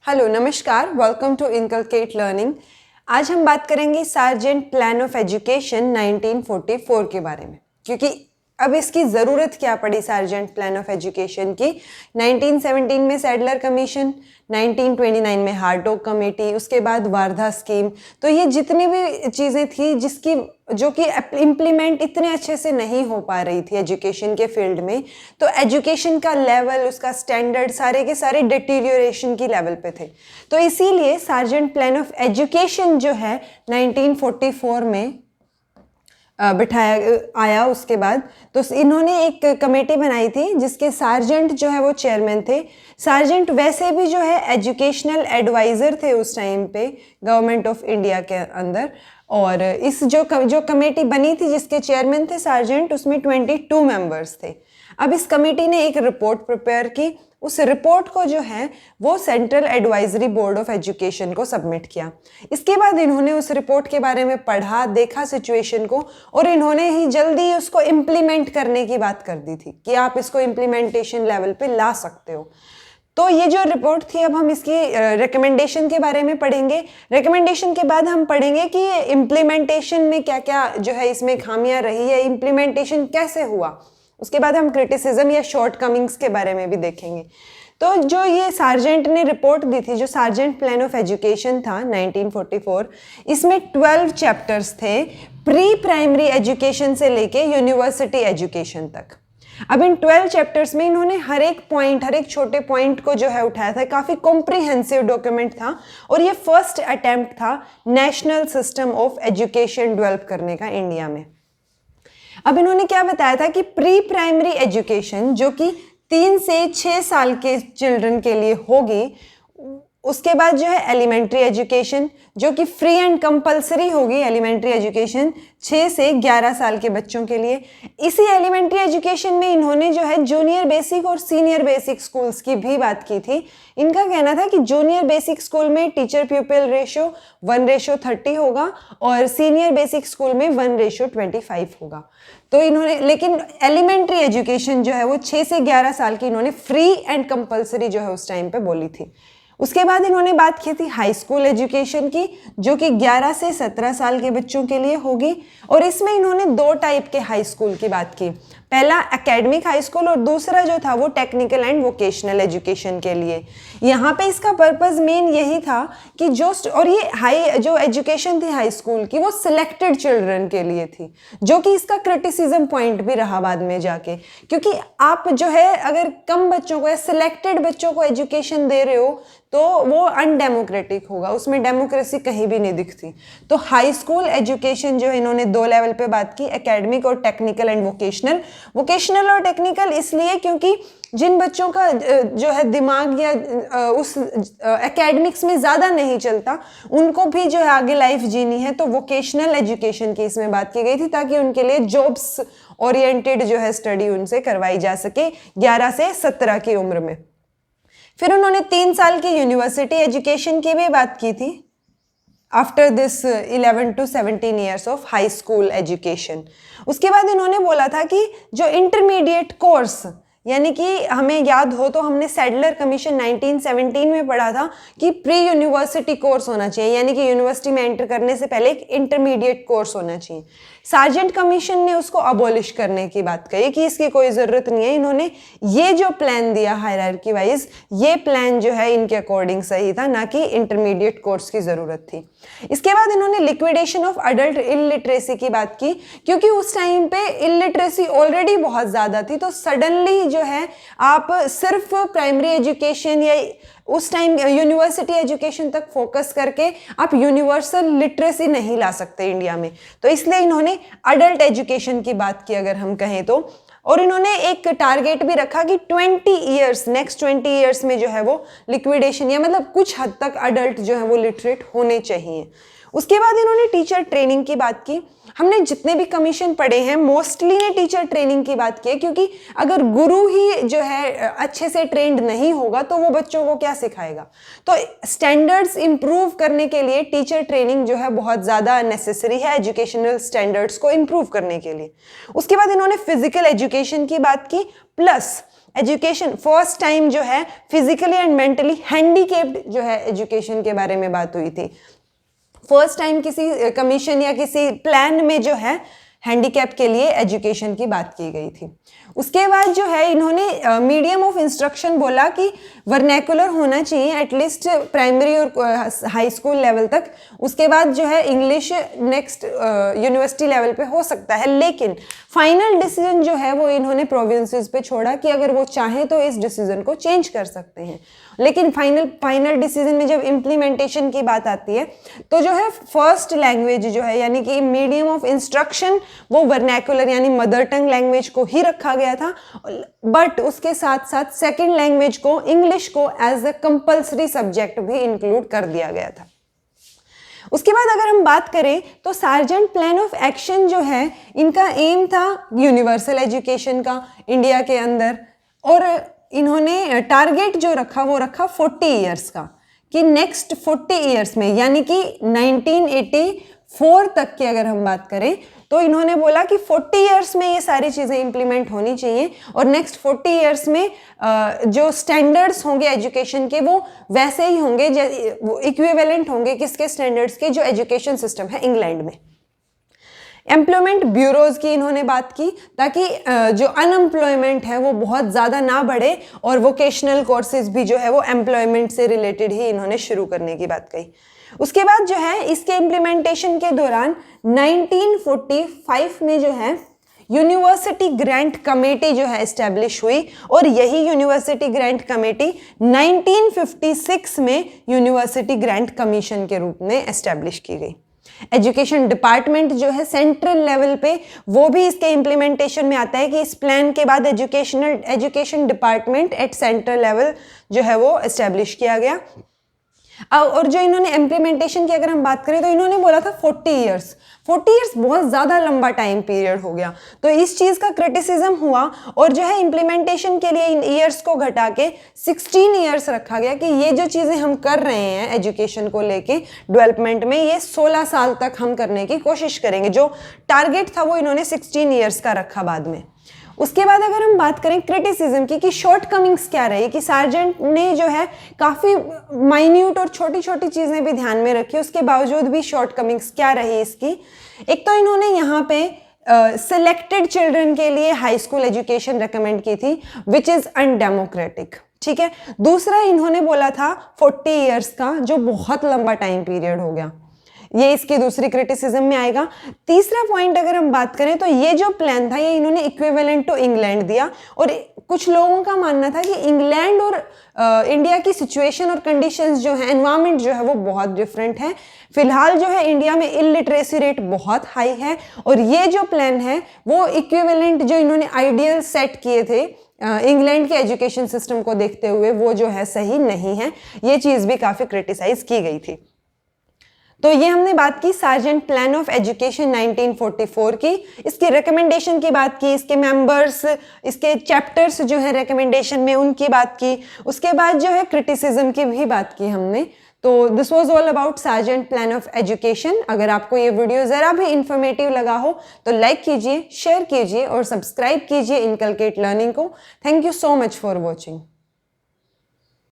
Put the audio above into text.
Hello नमस्कार, welcome to inculcate learning. आज हम बात करेंगे सार्जेंट प्लान ऑफ एजुकेशन 1944 के बारे में, क्योंकि अब इसकी ज़रूरत क्या पड़ी सार्जेंट प्लान ऑफ एजुकेशन की। 1917 में सैडलर कमीशन, 1929 में हार्टोग कमेटी, उसके बाद वार्धा स्कीम। तो ये जितनी भी चीज़ें थी जो कि इम्प्लीमेंट इतने अच्छे से नहीं हो पा रही थी एजुकेशन के फील्ड में, तो एजुकेशन का लेवल, उसका स्टैंडर्ड सारे के सारे डिटीरियोरेशन की लेवल पे थे। तो इसीलिए सार्जेंट प्लान ऑफ एजुकेशन जो है 1944 में बिठाया आया। उसके बाद तो इन्होंने एक कमेटी बनाई थी जिसके सार्जेंट जो है वो चेयरमैन थे। सार्जेंट वैसे भी जो है एजुकेशनल एडवाइज़र थे उस टाइम पे गवर्नमेंट ऑफ इंडिया के अंदर। और इस जो कमेटी बनी थी जिसके चेयरमैन थे सार्जेंट, उसमें 22 मेंबर्स थे। अब इस कमेटी ने एक रिपोर्ट प्रिपेयर की। उस रिपोर्ट को जो है वो central advisory board of education को सबमिट किया। इसके बाद इन्होंने उस रिपोर्ट के बारे में पढ़ा, देखा सिचुएशन को, और इन्होंने ही जल्दी उसको इम्प्लीमेंट करने की बात कर दी थी कि आप इसको इम्प्लीमेंटेशन लेवल पे ला सकते हो। तो ये जो रिपोर्ट थी, अब हम इसकी रिकमेंडेशन के बारे में पढ़ेंगे। रिकमेंडेशन के बाद हम पढ़ेंगे कि इम्प्लीमेंटेशन में क्या क्या जो है इसमें खामियां रही है, इम्प्लीमेंटेशन कैसे हुआ। उसके बाद हम क्रिटिसिज्म या शॉर्टकमिंग्स के बारे में भी देखेंगे। तो जो ये सार्जेंट ने रिपोर्ट दी थी, जो सार्जेंट प्लान ऑफ एजुकेशन था 1944, इसमें 12 चैप्टर्स थे, प्री प्राइमरी एजुकेशन से लेके यूनिवर्सिटी एजुकेशन तक। अब इन 12 चैप्टर्स में इन्होंने हर एक छोटे पॉइंट को जो है उठाया था। काफ़ी कॉम्प्रिहेंसिव डॉक्यूमेंट था, और ये फर्स्ट अटेम्प्ट था national system of education develop करने का इंडिया में। अब इन्होंने क्या बताया था कि प्री प्राइमरी एजुकेशन जो कि 3 से 6 साल के चिल्ड्रन के लिए होगी, उसके बाद जो है एलिमेंट्री एजुकेशन जो कि फ्री एंड कंपलसरी होगी। एलिमेंट्री एजुकेशन 6 से 11 साल के बच्चों के लिए। इसी एलिमेंट्री एजुकेशन में इन्होंने जो है जूनियर बेसिक और सीनियर बेसिक स्कूल्स की भी बात की थी। इनका कहना था कि जूनियर बेसिक स्कूल में टीचर प्यूपिल रेशियो 1:30 होगा, और सीनियर बेसिक स्कूल में 1:25 होगा। तो इन्होंने, लेकिन एलिमेंट्री एजुकेशन जो है वो 6 से 11 साल की इन्होंने फ्री एंड कंपलसरी जो है उस टाइम पे बोली थी। उसके बाद इन्होंने बात की थी हाई स्कूल एजुकेशन की, जो कि 11 से 17 साल के बच्चों के लिए होगी। और इसमें इन्होंने 2 टाइप के हाई स्कूल की बात की। पहला एकेडमिक हाई स्कूल, और दूसरा जो था वो टेक्निकल एंड वोकेशनल एजुकेशन के लिए। यहाँ पे इसका पर्पस मेन यही था कि और ये हाई जो एजुकेशन थी हाई स्कूल की, वो सिलेक्टेड चिल्ड्रन के लिए थी, जो कि इसका क्रिटिसिज्म पॉइंट भी रहा बाद में जाके। क्योंकि आप जो है अगर कम बच्चों को या सिलेक्टेड बच्चों को एजुकेशन दे रहे हो तो वो अनडेमोक्रेटिक होगा, उसमें डेमोक्रेसी कहीं भी नहीं दिखती। तो हाई स्कूल एजुकेशन जो है इन्होंने 2 लेवल पे बात की, एकेडमिक और टेक्निकल एंड वोकेशनल और टेक्निकल इसलिए क्योंकि जिन बच्चों का जो है दिमाग या उस एकेडमिक्स में ज़्यादा नहीं चलता, उनको भी जो है आगे लाइफ जीनी है, तो वोकेशनल एजुकेशन की इसमें बात की गई थी, ताकि उनके लिए जॉब्स ओरिएंटेड जो है स्टडी उनसे करवाई जा सके 11 से 17 की उम्र में। फिर उन्होंने 3 साल की यूनिवर्सिटी एजुकेशन की भी बात की थी after this 11 to 17 years of high school education. उसके बाद इन्होंने बोला था कि जो इंटरमीडिएट कोर्स, यानी कि हमें याद हो तो हमने सैडलर कमीशन 1917 में पढ़ा था कि प्री यूनिवर्सिटी कोर्स होना चाहिए, यानी कि यूनिवर्सिटी में एंटर करने से पहले एक इंटरमीडिएट कोर्स होना चाहिए। सार्जेंट कमीशन ने उसको अबॉलिश करने की बात कही कि इसकी कोई ज़रूरत नहीं है। इन्होंने ये जो प्लान दिया हायरार्की वाइज, ये प्लान जो है इनके अकॉर्डिंग सही था, ना कि इंटरमीडिएट कोर्स की ज़रूरत थी। इसके बाद इन्होंने लिक्विडेशन ऑफ अडल्ट इलिटरेसी की बात की, क्योंकि उस टाइम पे इलिटरेसी ऑलरेडी बहुत ज़्यादा थी। तो सडनली जो है आप सिर्फ प्राइमरी एजुकेशन या उस टाइम यूनिवर्सिटी एजुकेशन तक फोकस करके आप यूनिवर्सल लिटरेसी नहीं ला सकते इंडिया में। तो इसलिए इन्होंने अडल्ट एजुकेशन की बात की अगर हम कहें तो। और इन्होंने एक टारगेट भी रखा कि 20 ईयर्स, नेक्स्ट 20 ईयर्स में जो है वो लिक्विडेशन या मतलब कुछ हद तक अडल्ट जो है वो लिटरेट होने चाहिए। उसके बाद इन्होंने टीचर ट्रेनिंग की बात की। हमने जितने भी कमीशन पढ़े हैं मोस्टली ने टीचर ट्रेनिंग की बात की है, क्योंकि अगर गुरु ही जो है अच्छे से ट्रेंड नहीं होगा तो वो बच्चों को क्या सिखाएगा। तो स्टैंडर्ड्स इंप्रूव करने के लिए टीचर ट्रेनिंग जो है बहुत ज़्यादा नेसेसरी है एजुकेशनल स्टैंडर्ड्स को इंप्रूव करने के लिए। उसके बाद इन्होंने फिजिकल एजुकेशन की बात की, प्लस एजुकेशन फर्स्ट टाइम जो है फिजिकली एंड मेंटली हैंडीकेप्ड जो है एजुकेशन के बारे में बात हुई थी। फर्स्ट टाइम किसी कमीशन या किसी प्लान में जो है हैंडीकैप के लिए एजुकेशन की बात की गई थी। उसके बाद जो है इन्होंने मीडियम ऑफ इंस्ट्रक्शन बोला कि वर्नैकुलर होना चाहिए एटलीस्ट प्राइमरी और हाई स्कूल लेवल तक। उसके बाद जो है इंग्लिश नेक्स्ट यूनिवर्सिटी लेवल पे हो सकता है, लेकिन फाइनल डिसीजन जो है वो इन्होंने प्रोविंसेस पे छोड़ा कि अगर वो चाहें तो इस डिसीजन को चेंज कर सकते हैं। लेकिन फाइनल डिसीजन में जब इम्प्लीमेंटेशन की बात आती है तो जो है फर्स्ट लैंग्वेज जो है यानी कि मीडियम ऑफ इंस्ट्रक्शन वो वर्नैकुलर यानी मदर टंग लैंग्वेज को ही रखा गया था, बट उसके साथ साथ सेकेंड लैंग्वेज को इंग्लिश को एज अ कंपल्सरी सब्जेक्ट भी इंक्लूड कर दिया गया था। उसके बाद अगर हम बात करें तो सार्जेंट प्लान ऑफ एक्शन जो है इनका एम था यूनिवर्सल एजुकेशन का इंडिया के अंदर, और इन्होंने टारगेट जो रखा वो रखा 40 ईयर्स का कि नेक्स्ट 40 ईयर्स में यानी कि 1984 तक की अगर हम बात करें तो इन्होंने बोला कि 40 ईयर्स में ये सारी चीज़ें इंप्लीमेंट होनी चाहिए और नेक्स्ट 40 ईयर्स में जो स्टैंडर्ड्स होंगे एजुकेशन के वो वैसे ही होंगे, वो इक्विवेलेंट होंगे किसके स्टैंडर्ड्स के, जो एजुकेशन सिस्टम है इंग्लैंड में। एम्प्लॉयमेंट ब्यूरोज की इन्होंने बात की ताकि जो अनएम्प्लॉयमेंट है वो बहुत ज़्यादा ना बढ़े, और वोकेशनल कोर्सेज भी जो है वो एम्प्लॉयमेंट से रिलेटेड ही इन्होंने शुरू करने की बात कही। उसके बाद जो है इसके इम्प्लीमेंटेशन के दौरान 1945 में जो है यूनिवर्सिटी ग्रांट कमेटी जो है एस्टेब्लिश हुई, और यही यूनिवर्सिटी ग्रांट कमेटी 1956 में यूनिवर्सिटी ग्रांट कमीशन के रूप में एस्टेब्लिश की गई। एजुकेशन डिपार्टमेंट जो है सेंट्रल लेवल पे वो भी इसके इम्प्लीमेंटेशन में आता है कि इस प्लान के बाद education department at central level जो है वो एस्टेब्लिश किया गया। और जो इन्होंने इम्प्लीमेंटेशन की अगर हम बात करें तो इन्होंने बोला था 40 ईयर्स बहुत ज़्यादा लंबा टाइम पीरियड हो गया, तो इस चीज़ का क्रिटिसिज्म हुआ और जो है इम्प्लीमेंटेशन के लिए इन ईयर्स को घटा के 16 ईयर्स रखा गया कि ये जो चीज़ें हम कर रहे हैं एजुकेशन को लेके डेवलपमेंट में ये 16 साल तक हम करने की कोशिश करेंगे। जो टारगेट था वो इन्होंने 16 ईयर्स का रखा बाद में। उसके बाद अगर हम बात करें क्रिटिसिज्म की कि शॉर्टकमिंग्स क्या रही, कि सार्जेंट ने जो है काफ़ी माइन्यूट और छोटी छोटी चीज़ें भी ध्यान में रखी, उसके बावजूद भी शॉर्टकमिंग्स क्या रही इसकी। एक तो इन्होंने यहाँ पे सिलेक्टेड चिल्ड्रन के लिए हाई स्कूल एजुकेशन रेकमेंड की थी विच इज़ अनडेमोक्रेटिक, ठीक है। दूसरा इन्होंने बोला था 40 ईयर्स का, जो बहुत लंबा टाइम पीरियड हो गया, ये इसकी दूसरी क्रिटिसिज्म में आएगा। तीसरा पॉइंट अगर हम बात करें तो ये जो प्लान था ये इन्होंने इक्विवेलेंट टू इंग्लैंड दिया, और कुछ लोगों का मानना था कि इंग्लैंड और इंडिया की सिचुएशन और कंडीशंस जो है, एनवायरनमेंट जो है वो बहुत डिफरेंट है। फिलहाल जो है इंडिया में इलिटरेसी रेट बहुत हाई है, और ये जो प्लान है वो इक्विवेलेंट जो इन्होंने आइडियल सेट किए थे इंग्लैंड के एजुकेशन सिस्टम को देखते हुए वो जो है सही नहीं है। ये चीज़ भी काफ़ी क्रिटिसाइज की गई थी। तो ये हमने बात की सार्जेंट प्लान ऑफ एजुकेशन 1944 की, इसकी रिकमेंडेशन की बात की, इसके मेंबर्स, इसके चैप्टर्स जो है रिकमेंडेशन में उनकी बात की, उसके बाद जो है क्रिटिसिज्म की भी बात की हमने। तो this was all about sergeant plan of education. अगर आपको ये वीडियो ज़रा भी इंफॉर्मेटिव लगा हो तो लाइक कीजिए, शेयर कीजिए और सब्सक्राइब कीजिए इनकलकेट लर्निंग को। Thank you so much for watching.